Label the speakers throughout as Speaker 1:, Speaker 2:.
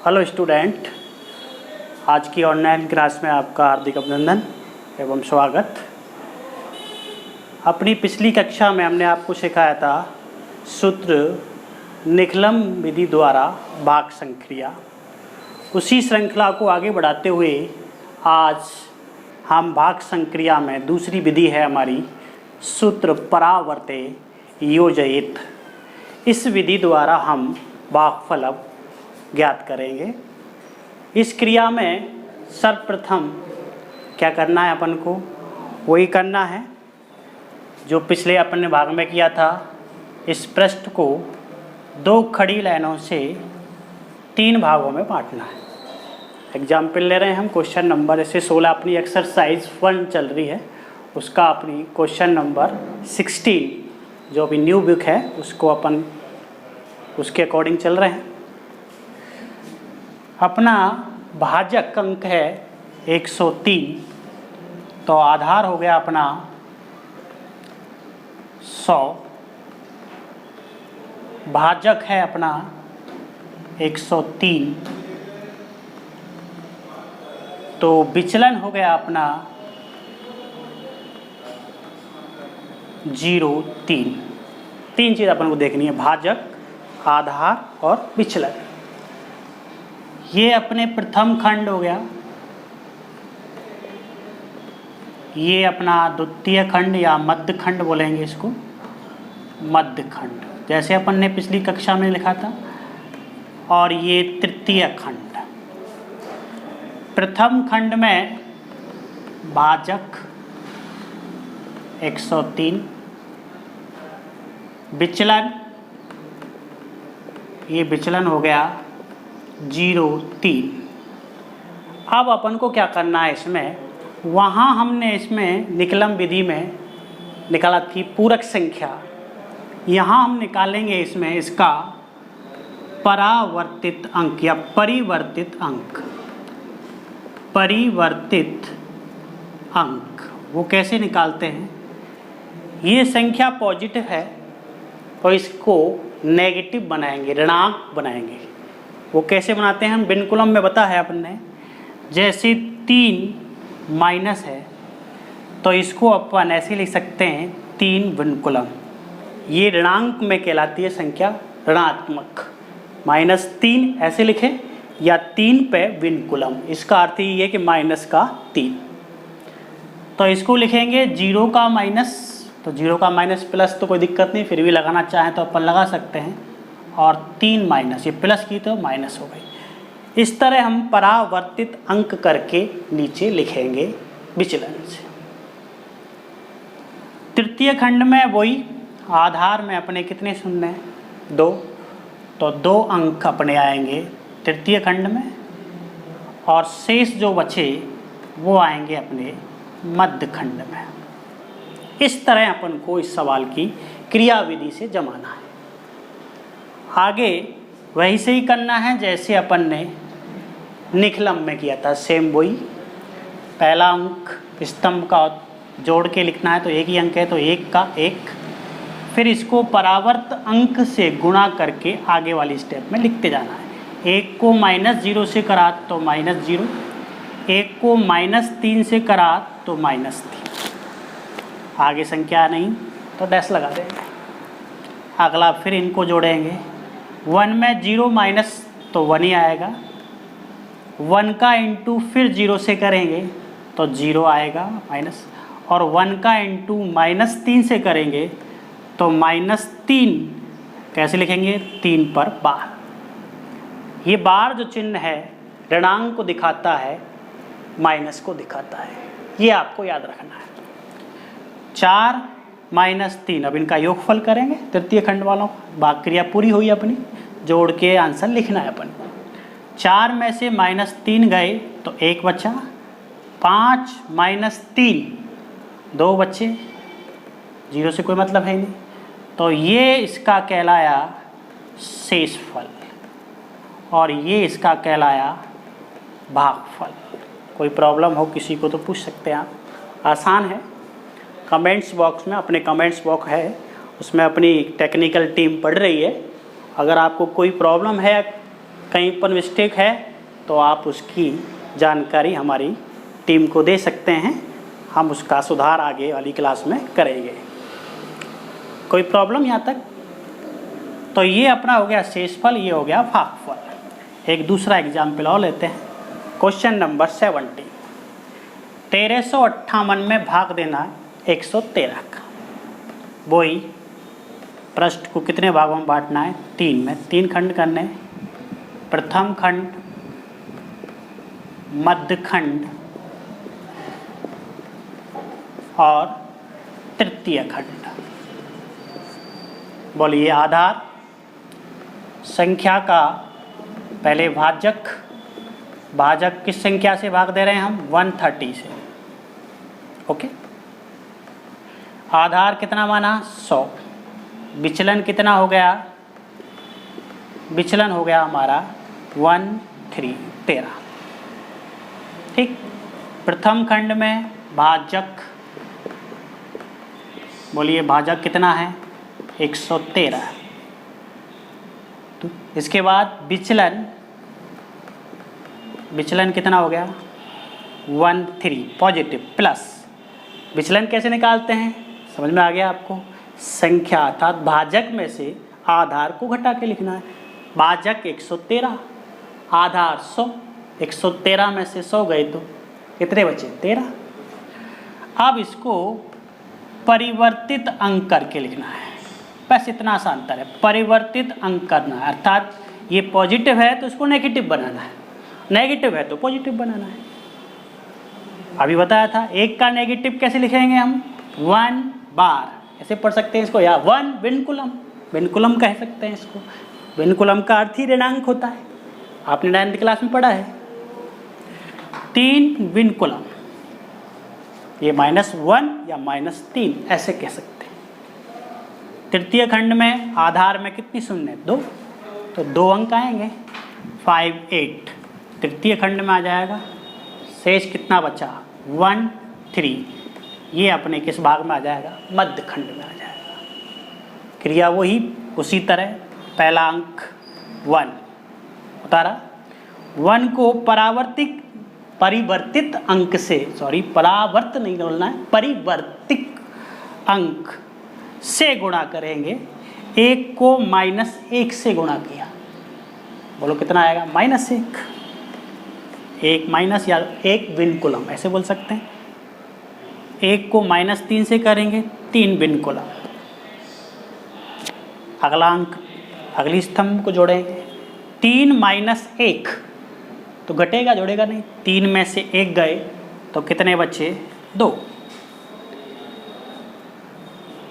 Speaker 1: Hello student, आज की online class में आपका हार्दिक अभिनंदन एवं स्वागत। अपनी पिछली कक्षा में हमने आपको सिखाया था सूत्र निकलम विधि द्वारा भाग संक्रिया। उसी श्रृंखला को आगे बढ़ाते हुए आज हम भाग संक्रिया में दूसरी विधि है हमारी सूत्र परावर्ते योजयित। इस विधि द्वारा हम भागफल ज्ञात करेंगे। इस क्रिया में सर्वप्रथम क्या करना है अपन को, वही करना है जो पिछले अपन ने भाग में किया था। इस पृष्ठ को दो खड़ी लाइनों से तीन भागों में बांटना है। एग्जाम्पल ले रहे हैं हम क्वेश्चन नंबर जैसे 16 अपनी एक्सरसाइज 1 चल रही है, उसका अपनी क्वेश्चन नंबर 16 जो अभी न्यू बुक है उसको अपन उसके अकॉर्डिंग चल रहे हैं। अपना भाजक अंक है 103, तो आधार हो गया अपना 100, भाजक है अपना 103, तो विचलन हो गया अपना 0.3। तीन चीज़ अपन को देखनी है, भाजक, आधार और विचलन। ये अपने प्रथम खंड हो गया, ये अपना द्वितीय खंड या मध्य खंड बोलेंगे इसको, मध्य खंड जैसे अपन ने पिछली कक्षा में लिखा था, और ये तृतीय खंड। प्रथम खंड में भाजक 103, विचलन, ये विचलन हो गया 0.3। अब अपन को क्या करना है इसमें, वहाँ हमने इसमें निकलम विधि में निकाला थी पूरक संख्या, यहाँ हम निकालेंगे इसमें इसका परावर्तित अंक या परिवर्तित अंक। परिवर्तित अंक वो कैसे निकालते हैं, ये संख्या पॉजिटिव है तो इसको नेगेटिव बनाएंगे, ऋणांक बनाएंगे। वो कैसे बनाते हैं हम बिनकुलम में बता है अपन ने। जैसे 3 माइनस है तो इसको अपन ऐसे लिख सकते हैं 3 बिनकुलम। ये ऋणांक में कहलाती है संख्या ऋणात्मक। -3 ऐसे लिखें या 3 पे बिनकुलम, इसका अर्थ ये है कि माइनस का 3। तो इसको लिखेंगे 0 का माइनस, तो 0 का माइनस प्लस तो कोई दिक्कत नहीं, फिर भी लगाना चाहें तो अपन लगा सकते हैं, और 3 माइनस, ये प्लस की तो माइनस हो गई। इस तरह हम परावर्तित अंक करके नीचे लिखेंगे विचलन से। तृतीय खंड में वही आधार में अपने कितने शून्य हैं, 2, तो 2 अंक अपने आएंगे तृतीय खंड में, और शेष जो बचे वो आएंगे अपने मध्य खंड में। इस तरह अपन को इस सवाल की क्रिया विधि से जमाना है। आगे वही से ही करना है जैसे अपन ने निकलम में किया था, सेम वही। पहला अंक स्तंभ का जोड़ के लिखना है, तो एक ही अंक है तो 1 का 1, फिर इसको परावर्त अंक से गुणा करके आगे वाली स्टेप में लिखते जाना है। 1 को -0 से करा तो -0, 1 को -3 से करा तो -3, आगे संख्या नहीं तो डैश लगा देंगे। अगला फिर इनको जोड़ेंगे, 1 में 0 माइनस तो 1 ही आएगा, 1 का इंटू फिर 0 से करेंगे तो 0 आएगा माइनस, और 1 का इंटू -3 से करेंगे तो -3 कैसे लिखेंगे, 3 पर बार। ये बार जो चिन्ह है ऋणांक को दिखाता है, माइनस को दिखाता है, ये आपको याद रखना है। 4 -3, अब इनका योगफल करेंगे तृतीय खंड वालों, भाग क्रिया पूरी हुई अपनी, जोड़ के आंसर लिखना है अपन। 4 में से -3 गए तो 1 बचा, 5 -3 2 बचे, 0 से कोई मतलब है नहीं, तो ये इसका कहलाया शेषफल, और ये इसका कहलाया भागफल। कोई प्रॉब्लम हो किसी को तो पूछ सकते हैं आप, आसान है। कमेंट्स बॉक्स में, अपने कमेंट्स बॉक्स है उसमें अपनी टेक्निकल टीम पढ़ रही है, अगर आपको कोई प्रॉब्लम है कहीं पर मिस्टेक है तो आप उसकी जानकारी हमारी टीम को दे सकते हैं, हम उसका सुधार आगे वाली क्लास में करेंगे। कोई प्रॉब्लम यहाँ तक? तो ये अपना हो गया शेषफल, ये हो गया भागफल। एक दूसरा एग्जाम्पल और लेते हैं। Question number 70। 1358 में भाग देना है 113 का। वही पृष्ठ को कितने भागों में बांटना है? 3 में। 3 खंड करने, प्रथम खंड, मध्य खंड और तृतीय खंड। बोलिए आधार, संख्या का पहले भाजक, भाजक किस संख्या से भाग दे रहे हैं हम? 130 से। ओके, आधार कितना माना? 100। विचलन कितना हो गया? विचलन हो गया हमारा 13। ठीक, प्रथम खंड में भाजक, बोलिए भाजक कितना है? 113। तो इसके बाद विचलन, विचलन कितना हो गया? 13 पॉजिटिव प्लस। विचलन कैसे निकालते हैं? समझ में आ गया आपको? संख्या अर्थात भाजक में से आधार को घटा के लिखना है। भाजक 113, आधार 100। 113 में से 100 गए तो कितने बचे? 13। अब इसको परिवर्तित अंक करके लिखना है। बस इतना सा अंतर है, परिवर्तित अंक करना है। अर्थात ये पॉजिटिव है तो इसको नेगेटिव बनाना है, नेगेटिव है तो पॉजिटिव बनाना है। अभी बताया था, एक का नेगेटिव कैसे लिखेंगे हम? 1 बार ऐसे पढ़ सकते हैं इसको, या 1 विनकुलम, विनकुलम कह सकते हैं इसको। विनकुलम का अर्थ ही ऋणांक होता है, आपने 9th क्लास में पढ़ा है। 3 विनकुलम, ये -1 या -3 ऐसे कह सकते हैं। तृतीय खंड में आधार में कितनी शून्य? 2, तो 2 अंक आएंगे, 5, 8 तृतीय खंड में आ जाएगा। शेष कितना बचा? 1, 3। ये अपने किस भाग में आ जाएगा? मध्य खंड में आ जाएगा। क्रिया वही, उसी तरह पहला अंक 1 उतारा, 1 को परिवर्तित अंक से, सॉरी परावर्त नहीं बोलना है, परिवर्तित अंक से गुणा करेंगे। 1 को -1 से गुणा किया, बोलो कितना आएगा? -1। 1 माइनस या 1 विनकुलम ऐसे बोल सकते हैं। 1 को -3 से करेंगे, 3 विनकुलम। अगला अंक, अगली स्तंभ को जोड़ेंगे। 3 - 1 तो घटेगा, जोड़ेगा नहीं। 3 में से 1 गए तो कितने बचे? 2।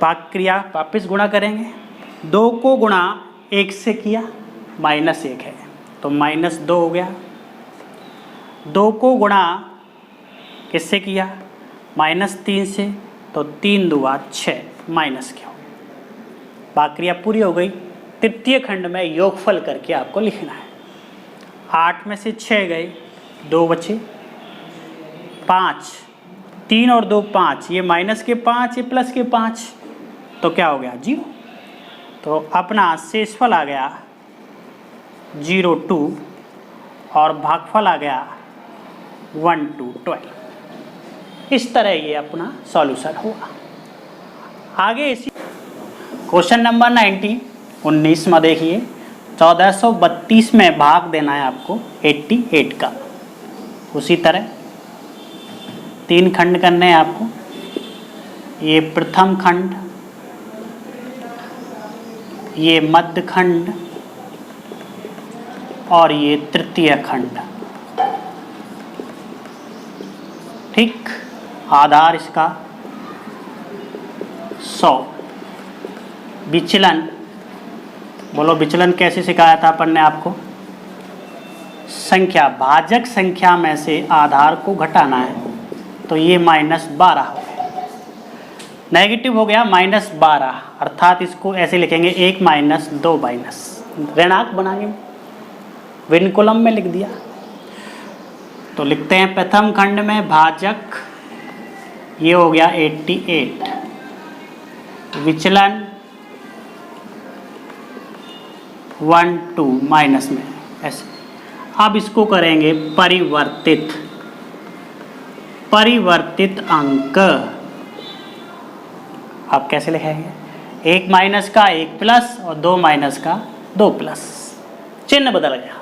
Speaker 1: पाक क्रिया वापिस गुणा करेंगे। 2 को गुणा 1 से किया, -1 है तो -2 हो गया। 2 को गुणा किससे किया? -3 से, तो 3 दूआ 6, माइनस क्या हो गया? पाक क्रिया पूरी हो गई। तृतीय खंड में योगफल करके आपको लिखना है। 8 में से 6 गए, 2 बचे, 5, 3 और 2 5, ये माइनस के 5, ये प्लस के 5, तो क्या हो गया? 0। तो अपना शेषफल आ गया 0, 2 और भागफल आ गया 1, 2, 12। इस तरह ये अपना सॉल्यूशन हुआ। आगे इसी क्वेश्चन नंबर 19 में देखिए, 1432 में भाग देना है आपको 88 का। उसी तरह 3 खंड करने हैं आपको। ये प्रथम खंड, ये मध्य खंड और ये तृतीय खंड। ठीक, आधार इसका 100। विचलन, बोलो विचलन कैसे सिखाया था अपन ने आपको? संख्या, भाजक संख्या में से आधार को घटाना है, तो ये -12 हो गया, नेगेटिव हो गया -12, अर्थात इसको ऐसे लिखेंगे 1 - 2 माइनस, ऋणांक बनाएंगे, विनकुलम में लिख दिया। तो लिखते हैं प्रथम खंड में भाजक, ये हो गया 88, विचलन 1, 2 माइनस में ऐसे अब इसको करेंगे परिवर्तित, परिवर्तित अंक। आप कैसे लिखेंगे? 1 माइनस का 1 प्लस और 2 माइनस का 2 प्लस, चिन्ह बदल गया।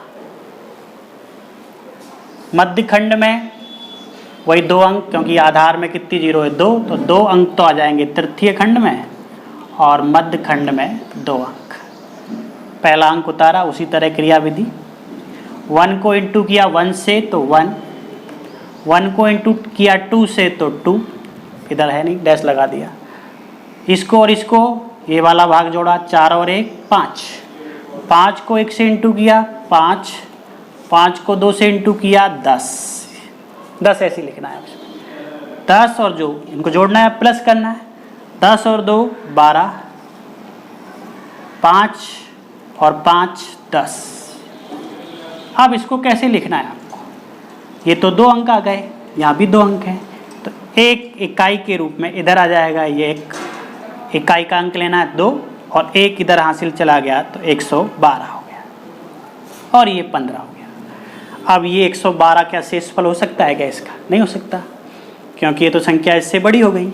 Speaker 1: मध्य खंड में वही 2 अंक, क्योंकि आधार में कितनी जीरो है? 2, तो 2 अंक तो आ जाएंगे तृतीय खंड में, और मध्य खंड में 2 अंक। पहला अंक उतारा, उसी तरह क्रिया विधि। 1 को इंटू किया 1 से तो 1, 1 को इंटू किया 2 से तो 2, इधर है नहीं, डैश लगा दिया। इसको और इसको ये वाला भाग जोड़ा, 4 और 1 5, 5 को 1 से इंटू किया 5, 5 को 2 से इंटू किया 10, 10 ऐसे लिखना है। 10 और जो इनको जोड़ना है, प्लस करना है। 10 और 2 12, 5 और 5 10। अब इसको कैसे लिखना है आपको? ये तो 2 अंक आ गए, यहाँ भी 2 अंक हैं, तो एक इकाई के रूप में इधर आ जाएगा। ये एक इकाई का अंक लेना है 2, और 1 इधर हासिल चला गया तो 112 हो गया, और ये 15 हो गया। अब ये 112 क्या शेषफल हो सकता है क्या इसका? नहीं हो सकता, क्योंकि ये तो संख्या इससे बड़ी हो गई,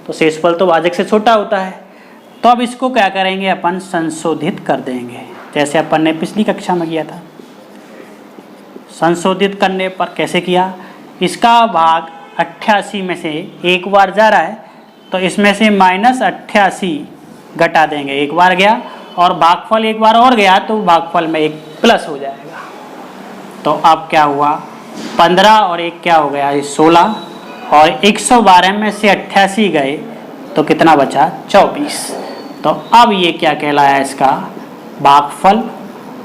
Speaker 1: तो शेषफल तो भाजक से छोटा होता है। तो अब इसको क्या करेंगे? अपन संशोधित कर देंगे, जैसे अपन ने पिछली कक्षा में किया था। संशोधित करने पर कैसे किया? इसका भाग 88 में से एक बार जा रहा है, तो इसमें से -88 घटा देंगे, एक बार गया, और भागफल एक बार और गया तो भागफल में एक प्लस हो जाएगा। तो अब क्या हुआ? 15 और 1 क्या हो गया? 16, और 112 में से 88 गए तो कितना बचा? 24। तो अब ये क्या कहलाया? इसका भागफल,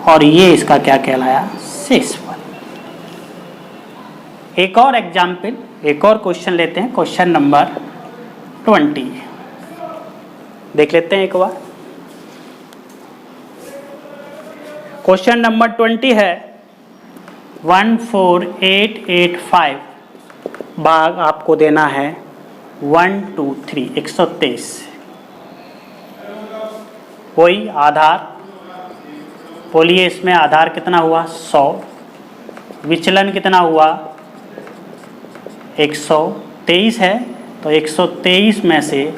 Speaker 1: और ये इसका क्या कहलाया? शेषफल। एक और एग्जाम्पल, एक और क्वेश्चन लेते हैं, क्वेश्चन नंबर 20 देख लेते हैं एक बार। क्वेश्चन नंबर 20 है 14885, भाग आपको देना है 1 2 3 123। वही आधार बोलिए, इसमें आधार कितना हुआ? 100, विचलन कितना हुआ? 123 है, तो 123 में से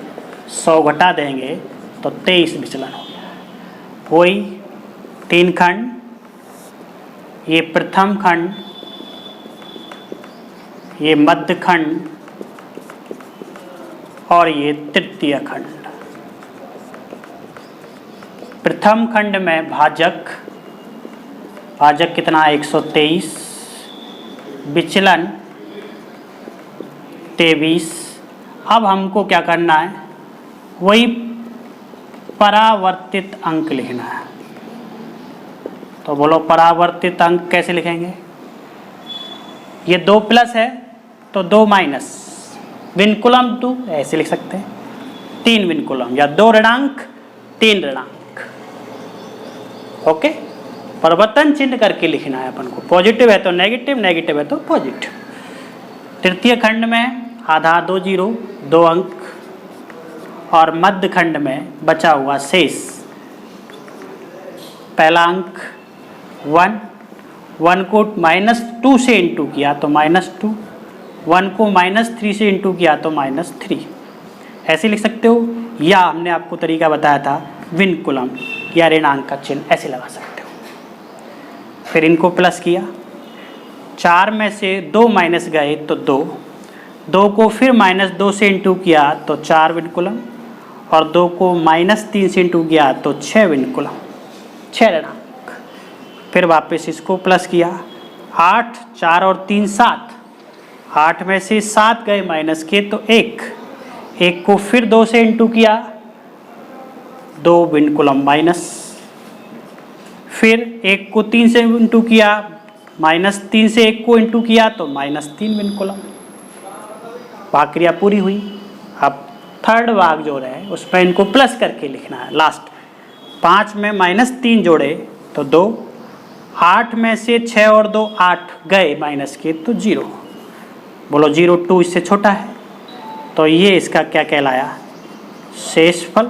Speaker 1: 100 घटा देंगे तो 23 विचलन हो गया। वही 3 खंड, ये प्रथम खंड, ये मध्य खंड, और ये तृतीय खंड। प्रथम खंड में भाजक, भाजक कितना? 123, विचलन 23। अब हमको क्या करना है? वही परावर्तित अंक लिखना है। तो बोलो परावर्तित अंक कैसे लिखेंगे? ये 2 प्लस है तो 2 माइनस, विनकुलम 2 ऐसे लिख सकते हैं, 3 विनकुलम, या 2 ऋणांक 3 ऋणांक। ओके, परिवर्तन चिन्ह करके लिखना है अपन को। पॉजिटिव है तो नेगेटिव, नेगेटिव है तो पॉजिटिव। तृतीय खंड में आधार 2 जीरो 2 अंक, और मध्य खंड में बचा हुआ शेष पहला अंक 1, 1 को -2 से इंटू किया तो -2, 1 को -3 से इंटू किया तो -3, ऐसे लिख सकते हो। या हमने आपको तरीका बताया था विनकुलम या ऋणांक का चिन्ह ऐसे लगा सकते हो। फिर इनको प्लस किया, 4 में से 2 माइनस गए तो 2, 2 को फिर -2 से इंटू किया तो 4 विनकुलम, और 2 को -3 से इंटू किया तो 6 विनकुलम, 6 ऋणांक। फिर वापस इसको प्लस किया, 8, 4 और 3 7, 8 में से 7 गए माइनस के तो 1, 1 को फिर 2 से इंटू किया 2 विनकुलम माइनस, फिर 1 को 3 से इंटू किया, -3 से 1 को इंटू किया तो -3 विनकुलम। भाग क्रिया पूरी हुई। अब थर्ड भाग जो है उसमें इनको प्लस करके लिखना है लास्ट में। 5 में -3 जोड़े तो 2, 8 में से 6 और 2 8 गए माइनस के तो 0। बोलो 0 2 इससे छोटा है, तो ये इसका क्या कहलाया? शेषफल,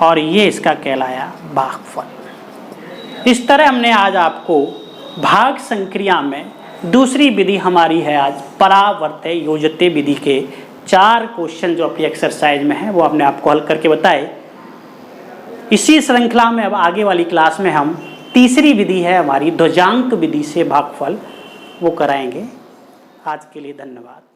Speaker 1: और ये इसका कहलाया भागफल। इस तरह हमने आज आपको भाग संक्रिया में दूसरी विधि हमारी है आज परावर्त्य योजते विधि के 4 क्वेश्चन जो अपनी एक्सरसाइज में है वो अपने आप को हल करके बताए। इसी श्रृंखला में अब आगे वाली क्लास में हम तीसरी विधि है हमारी ध्वजांक विधि से भागफल वो कराएंगे। आज के लिए धन्यवाद।